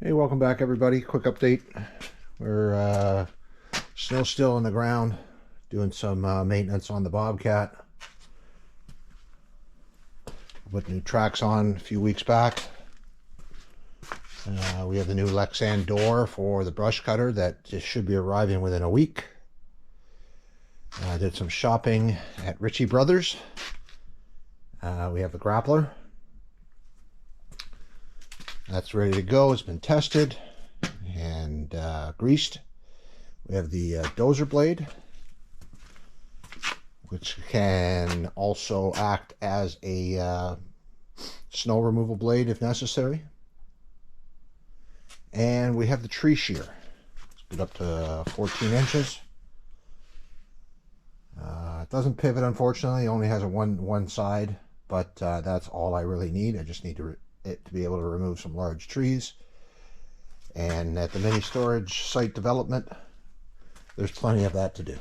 Hey, welcome back everybody. Quick update. We're still in the ground doing some maintenance on the Bobcat. Put new tracks on a few weeks back. We have the new Lexan door for the brush cutter that just should be arriving within a week. I did some shopping at Ritchie Brothers. We have the grappler. That's ready to go. It's been tested and greased. We have the dozer blade, which can also act as a snow removal blade if necessary. And we have the tree shear. It's good up to 14 inches. It doesn't pivot, unfortunately. It only has a one side, but that's all I really need. I just need it to be able to remove some large trees. And at the mini storage site development, there's plenty of that to do.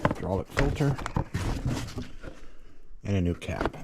Hydraulic filter and a new cap.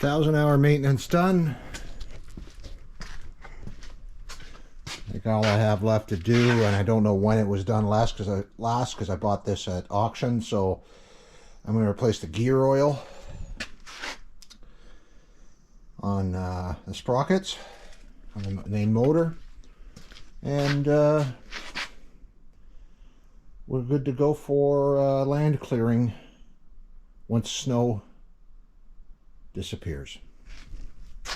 1,000-hour maintenance done. I think all I have left to do, and I don't know when it was done last because I bought this at auction, so I'm going to replace the gear oil on the sprockets on the main motor, and we're good to go for land clearing once snow disappears.